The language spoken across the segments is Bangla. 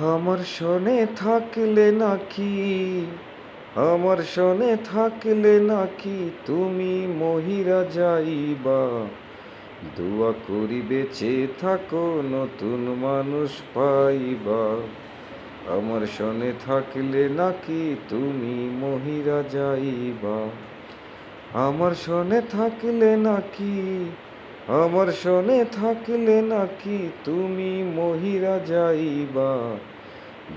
আমার শোনে থাকলে নাকি, আমার শোনে থাকলে নাকি তুমি মহিরা যাইবা। দোয়া করি বেঁচে থাকো নতুন মানুষ পাইবা। আমার শোনে থাকলে নাকি তুমি মহিরা যাইবা। আমার শোনে থাকলে নাকি, আমার শোনে থাকলে নাকি তুমি মহিরা যাইবা।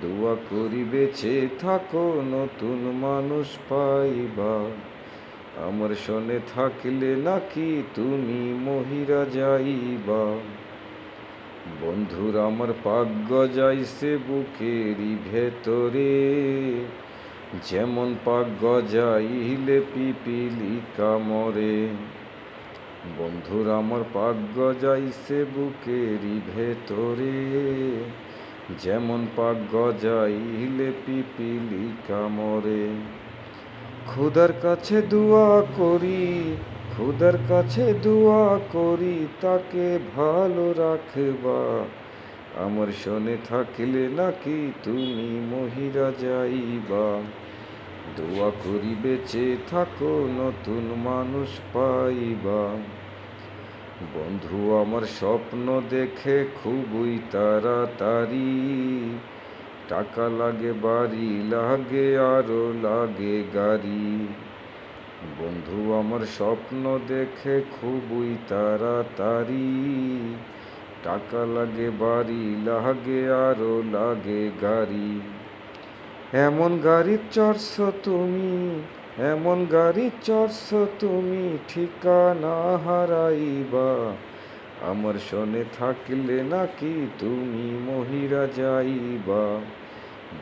দোয়া করি বেঁচে থাকো নতুন মানুষ পাইবা। আমার শোনে থাকলে নাকি তুমি মহিরা যাইবা। বন্ধুর আমার পাগ গজাইছে বুকেরই ভেতরে, যেমন পাগ গজাইলে পিপিলিকা মরে। বন্ধুর আমার পাগ গজাইছে বুকেরই ভেতরে, যেমন পাগ গজাইলে পিপিলিকা মরে। খোদার কাছে দোয়া করি, খোদার কাছে দোয়া করি তাকে ভালো রাখবা। আমার শোনে থাকলে নাকি তুমি মহিরা যাইবা। দোয়া করি বেঁচে থাকো নতুন মানুষ পাইবা। বন্ধু আমার স্বপ্ন দেখে খুবই তাড়াতাড়ি, টাকা লাগে বাড়ি লাগে আরো লাগে গাড়ি। বন্ধু আমার স্বপ্ন দেখে খুবই তাড়াতাড়ি, টাকা লাগে বাড়ি লাগে আরো লাগে গাড়ি। এমন গাড়ি চড়ছ তুমি, এমন গাড়ি চড়ছ তুমি ঠিকানা হারাইবা। আমার শোনে থাকলে নাকি তুমি মহিরা যাইবা।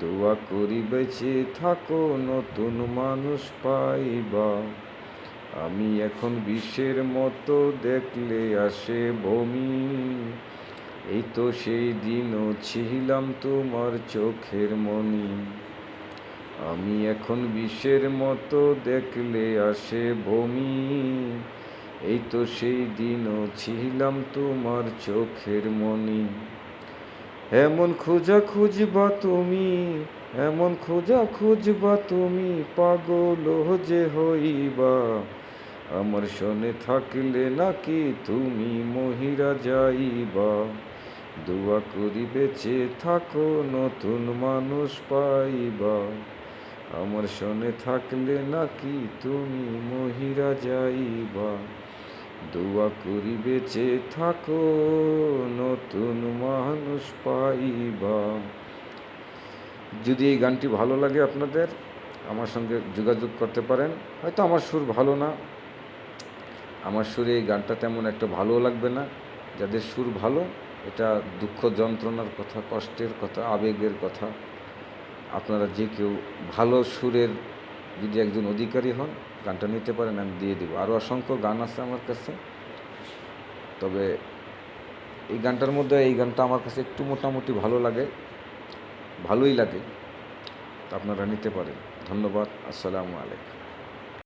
দোয়া করি বেঁচে থাকো নতুন মানুষ পাইবা। আমি এখন বিষের মতো দেখলে আসে বমি, এই তো সেই দিনও ছিলাম তোমার চোখের মণি। আমি এখন বিষের মতো দেখলে আসে বমি, এই তো সেই দিনও ছিলাম তোমার চোখের মণি। এমন খোঁজা খুঁজবা তুমি, এমন খোঁজা খুঁজবা তুমি পাগল যে হইবা। আমার শোনে থাকলে নাকি তুমি মহিরা যাইবা। দোয়া করি বেঁচে থাকো নতুন মানুষ পাইবা। আমার শোনে থাকলে নাকি তুমি মহিরা যাইবা। দোয়া করি বেঁচে থাকো নতুন মানুষ পাইবা। যদি এই গানটি ভালো লাগে আপনাদের, আমার সঙ্গে যোগাযোগ করতে পারেন। হয়তো আমার সুর ভালো না, আমার সুরে এই গানটা তেমন একটা ভালো লাগবে না। যাদের সুর ভালো, এটা দুঃখ যন্ত্রণার কথা, কষ্টের কথা, আবেগের কথা, আপনারা যে কেউ ভালো সুরের যদি একজন অধিকারী হন, গানটা নিতে পারেন, আমি দিয়ে দেবো। আরও অসংখ্য গান আছে আমার কাছে, তবে এই গানটার মধ্যে এই গানটা আমার কাছে একটু মোটামুটি ভালো লাগে, ভালোই লাগে, তা আপনারা নিতে পারেন। ধন্যবাদ। আসসালামু আলাইকুম।